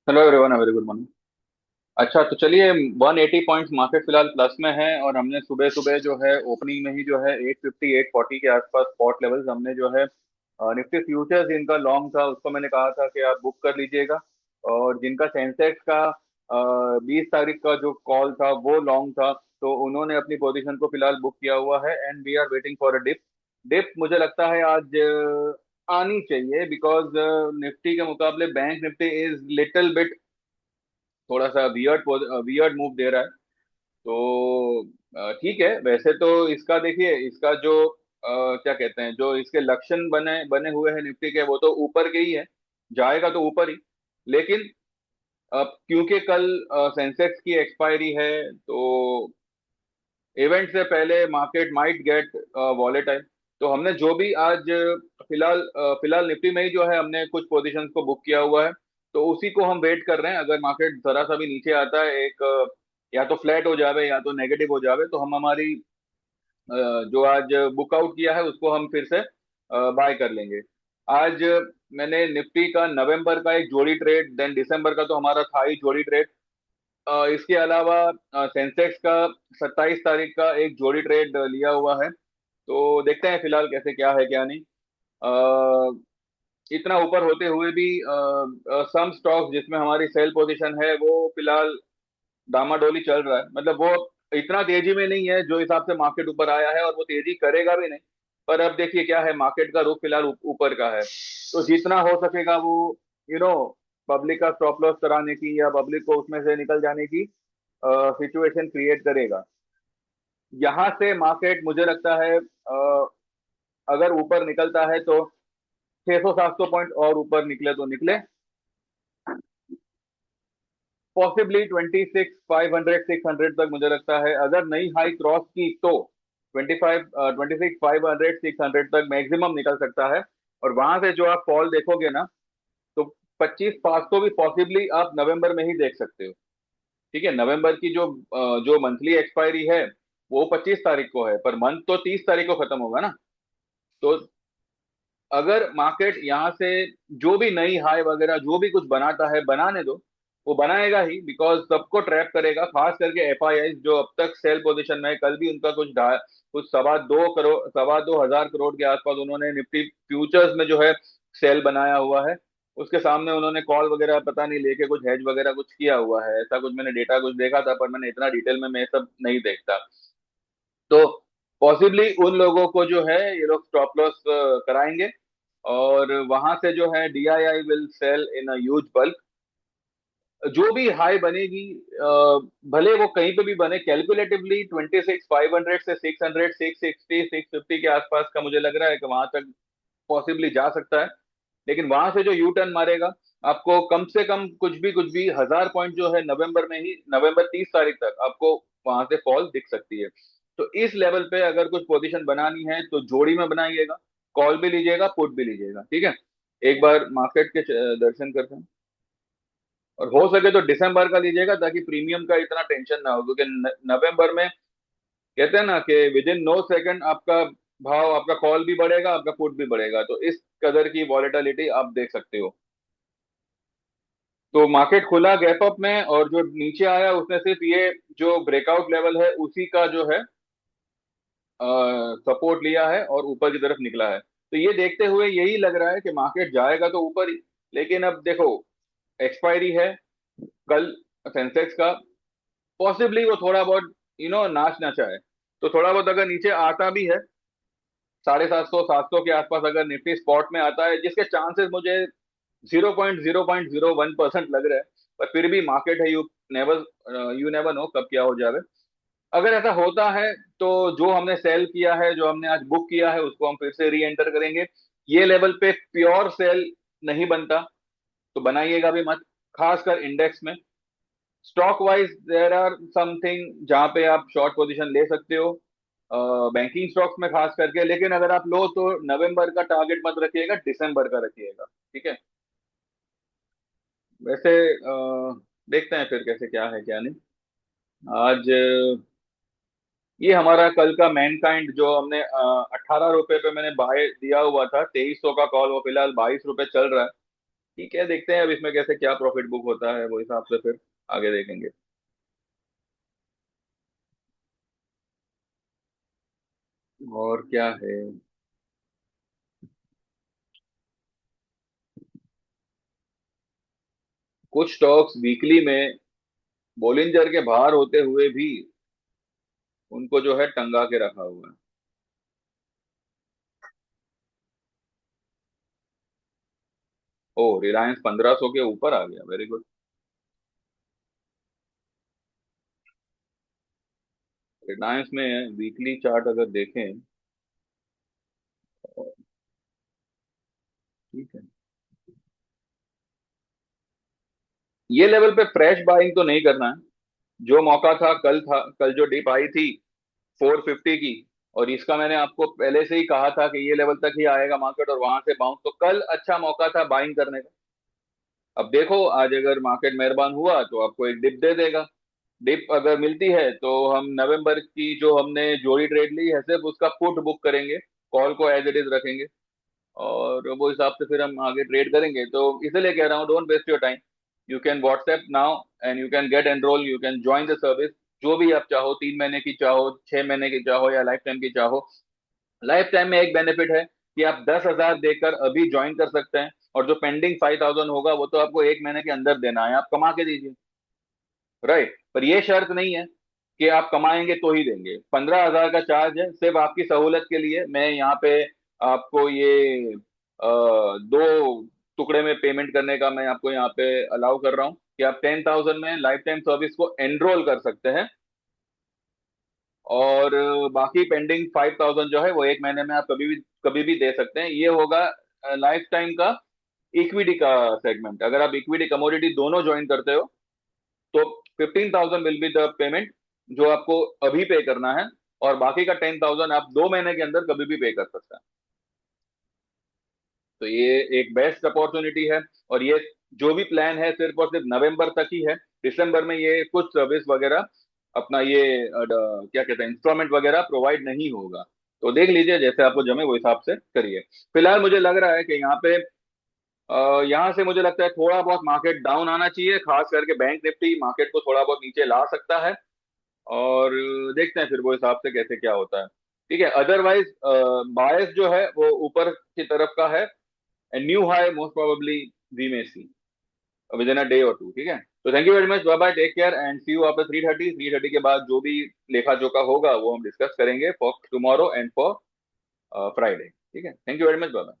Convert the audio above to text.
Hello everyone, very good morning. अच्छा, तो चलिए। 180 पॉइंट्स मार्केट फिलहाल प्लस में है, और हमने सुबह सुबह जो है ओपनिंग में ही जो है 850 840 के आसपास स्पॉट लेवल्स हमने जो है निफ्टी फ्यूचर्स जिनका लॉन्ग था उसको मैंने कहा था कि आप बुक कर लीजिएगा। और जिनका सेंसेक्स का 20 तारीख का जो कॉल था वो लॉन्ग था, तो उन्होंने अपनी पोजीशन को फिलहाल बुक किया हुआ है and we are waiting for a dip. Dip मुझे लगता है आज आनी चाहिए, बिकॉज निफ्टी के मुकाबले bank Nifty is little bit थोड़ा सा वियर्ड वियर्ड मूव दे रहा है। तो ठीक है। वैसे तो इसका देखिए, इसका जो क्या कहते हैं, जो इसके लक्षण बने बने हुए हैं निफ्टी के, वो तो ऊपर के ही है। जाएगा तो ऊपर ही। लेकिन अब क्योंकि कल सेंसेक्स की एक्सपायरी है, तो इवेंट से पहले मार्केट माइट गेट वॉलेटाइल। तो हमने जो भी आज फिलहाल निफ्टी में ही जो है हमने कुछ पोजीशंस को बुक किया हुआ है। तो उसी को हम वेट कर रहे हैं। अगर मार्केट जरा सा भी नीचे आता है, एक या तो फ्लैट हो जावे या तो नेगेटिव हो जावे, तो हम हमारी जो आज बुक आउट किया है उसको हम फिर से बाय कर लेंगे। आज मैंने निफ्टी का नवंबर का एक जोड़ी ट्रेड, देन दिसंबर का तो हमारा था ही जोड़ी ट्रेड। इसके अलावा सेंसेक्स का 27 तारीख का एक जोड़ी ट्रेड लिया हुआ है। तो देखते हैं फिलहाल कैसे क्या है क्या नहीं। अ, इतना ऊपर होते हुए भी सम स्टॉक्स जिसमें हमारी सेल पोजीशन है वो फिलहाल डामाडोली चल रहा है। मतलब वो इतना तेजी में नहीं है जो हिसाब से मार्केट ऊपर आया है, और वो तेजी करेगा भी नहीं। पर अब देखिए क्या है, मार्केट का रुख फिलहाल ऊपर का है। तो जितना हो सकेगा वो यू नो पब्लिक का स्टॉप लॉस कराने की या पब्लिक को उसमें से निकल जाने की सिचुएशन क्रिएट करेगा। यहाँ से मार्केट मुझे लगता है अगर ऊपर निकलता है तो 600 700 पॉइंट और ऊपर निकले तो निकले। पॉसिबली 26 500 600 तक मुझे लगता है। अगर नई हाई क्रॉस की तो 26 500 600 तक मैक्सिमम निकल सकता है। और वहां से जो आप फॉल देखोगे ना, तो 25 500 भी पॉसिबली आप नवंबर में ही देख सकते हो। ठीक है, नवंबर की जो मंथली एक्सपायरी है वो 25 तारीख को है, पर मंथ तो 30 तारीख को खत्म होगा ना। तो अगर मार्केट यहाँ से जो भी नई हाई वगैरह जो भी कुछ बनाता है बनाने दो। वो बनाएगा ही, बिकॉज सबको ट्रैप करेगा, खास करके एफआईआई जो अब तक सेल पोजीशन में है। कल भी उनका कुछ 2.25 करोड़ 2.25 हजार करोड़ के आसपास उन्होंने निफ्टी फ्यूचर्स में जो है सेल बनाया हुआ है। उसके सामने उन्होंने कॉल वगैरह पता नहीं लेके कुछ हेज वगैरह कुछ किया हुआ है, ऐसा कुछ मैंने डेटा कुछ देखा था, पर मैंने इतना डिटेल में मैं सब नहीं देखता। तो पॉसिबली उन लोगों को जो है ये लोग स्टॉप लॉस कराएंगे, और वहां से जो है DII will sell in a huge bulk. जो भी हाई बनेगी, भले वो कहीं पे भी बने, कैलकुलेटिवली 26 500 से 600 660 650 के आसपास का मुझे लग रहा है कि वहां तक पॉसिबली जा सकता है। लेकिन वहां से जो यू टर्न मारेगा, आपको कम से कम कुछ भी 1000 पॉइंट जो है नवंबर में ही, नवंबर 30 तारीख तक आपको वहां से फॉल दिख सकती है। तो इस लेवल पे अगर कुछ पोजीशन बनानी है तो जोड़ी में बनाइएगा। कॉल भी लीजिएगा, पुट भी लीजिएगा। ठीक है। एक बार मार्केट के दर्शन करते हैं। और हो सके तो दिसंबर का लीजिएगा, ताकि प्रीमियम का इतना टेंशन ना हो, क्योंकि नवंबर में कहते हैं ना कि विद इन नो सेकंड आपका भाव, आपका कॉल भी बढ़ेगा, आपका पुट भी बढ़ेगा। तो इस कदर की वॉलेटिलिटी आप देख सकते हो। तो मार्केट खुला गैप अप में, और जो नीचे आया उसने सिर्फ ये जो ब्रेकआउट लेवल है उसी का जो है सपोर्ट लिया है और ऊपर की तरफ निकला है। तो ये देखते हुए यही लग रहा है कि मार्केट जाएगा तो ऊपर ही। लेकिन अब देखो, एक्सपायरी है कल सेंसेक्स का। पॉसिबली वो थोड़ा बहुत नाच नचाए। तो थोड़ा बहुत अगर नीचे आता भी है, 750 700 के आसपास अगर निफ्टी स्पॉट में आता है, जिसके चांसेस मुझे 0.001% लग रहा है। पर फिर भी मार्केट है, नेवर यू नेवर नो कब क्या हो जाए। अगर ऐसा होता है तो जो हमने सेल किया है, जो हमने आज बुक किया है, उसको हम फिर से री एंटर करेंगे। ये लेवल पे प्योर सेल नहीं बनता तो बनाइएगा भी मत, खासकर इंडेक्स में। Stock wise there are something जहां पे आप शॉर्ट पोजीशन ले सकते हो, बैंकिंग स्टॉक्स में खास करके। लेकिन अगर आप लो तो नवंबर का टारगेट मत रखिएगा, दिसंबर का रखिएगा। ठीक है। वैसे देखते हैं फिर कैसे क्या है क्या नहीं। आज ये हमारा कल का मैनकाइंड जो हमने 18 रुपए पे मैंने बाय दिया हुआ था, 2300 का कॉल, वो फिलहाल 22 रुपए चल रहा है। ठीक है, देखते हैं अब इसमें कैसे क्या प्रॉफिट बुक होता है, वो हिसाब से फिर आगे देखेंगे। और क्या है। कुछ स्टॉक्स वीकली में बोलिंजर के बाहर होते हुए भी उनको जो है टंगा के रखा हुआ है। ओ, रिलायंस 1500 के ऊपर आ गया, वेरी गुड। रिलायंस में वीकली चार्ट अगर देखें, ठीक है, ये लेवल पे फ्रेश बाइंग तो नहीं करना है। जो मौका था कल, था कल जो डिप आई थी 450 की, और इसका मैंने आपको पहले से ही कहा था कि ये लेवल तक ही आएगा मार्केट और वहां से बाउंस, तो कल अच्छा मौका था बाइंग करने का। अब देखो आज अगर मार्केट मेहरबान हुआ तो आपको एक डिप दे देगा। डिप अगर मिलती है तो हम नवंबर की जो हमने जोड़ी ट्रेड ली है सिर्फ उसका पुट बुक करेंगे, कॉल को एज इट इज रखेंगे, और वो हिसाब से फिर हम आगे ट्रेड करेंगे। तो इसलिए कह रहा हूँ, don't waste your time. You can WhatsApp now and you can get enroll, you can join the service. जो भी आप चाहो, 3 महीने की चाहो, 6 महीने की चाहो, या लाइफ टाइम की चाहो। लाइफ टाइम में एक बेनिफिट है कि आप 10,000 देकर अभी ज्वाइन कर सकते हैं, और जो पेंडिंग 5,000 होगा वो तो आपको 1 महीने के अंदर देना है, आप कमा के दीजिए। राइट, पर ये शर्त नहीं है कि आप कमाएंगे तो ही देंगे। 15,000 का चार्ज है, सिर्फ आपकी सहूलत के लिए मैं यहाँ पे आपको ये 2 टुकड़े में पेमेंट करने का मैं आपको यहाँ पे अलाउ कर रहा हूँ कि आप 10,000 में लाइफ टाइम सर्विस को एनरोल कर सकते हैं। और बाकी पेंडिंग 5,000 जो है वो 1 महीने में आप कभी भी दे सकते हैं। ये होगा लाइफ टाइम का इक्विटी का सेगमेंट। अगर आप इक्विटी कमोडिटी दोनों ज्वाइन करते हो तो 15,000 विल बी द पेमेंट जो आपको अभी पे करना है, और बाकी का 10,000 आप 2 महीने के अंदर कभी भी पे कर सकते हैं। तो ये एक बेस्ट अपॉर्चुनिटी है। और ये जो भी प्लान है सिर्फ और सिर्फ नवंबर तक ही है। दिसंबर में ये कुछ सर्विस वगैरह अपना ये क्या कहते हैं, इंस्टॉलमेंट वगैरह प्रोवाइड नहीं होगा। तो देख लीजिए, जैसे आपको जमे वो हिसाब से करिए। फिलहाल मुझे लग रहा है कि यहाँ पे यहाँ से मुझे लगता है थोड़ा बहुत मार्केट डाउन आना चाहिए, खास करके बैंक निफ्टी मार्केट को थोड़ा बहुत नीचे ला सकता है। और देखते हैं फिर वो हिसाब से कैसे क्या होता है। ठीक है, अदरवाइज बायस जो है वो ऊपर की तरफ का है। And new high most probably we may see within a day or two. ठीक है, तो thank you very much, bye bye, take care, and see you after 3:30। के बाद जो भी लेखा जोखा होगा वो हम डिस्कस करेंगे for tomorrow and for Friday. ठीक है, thank you very much, bye bye.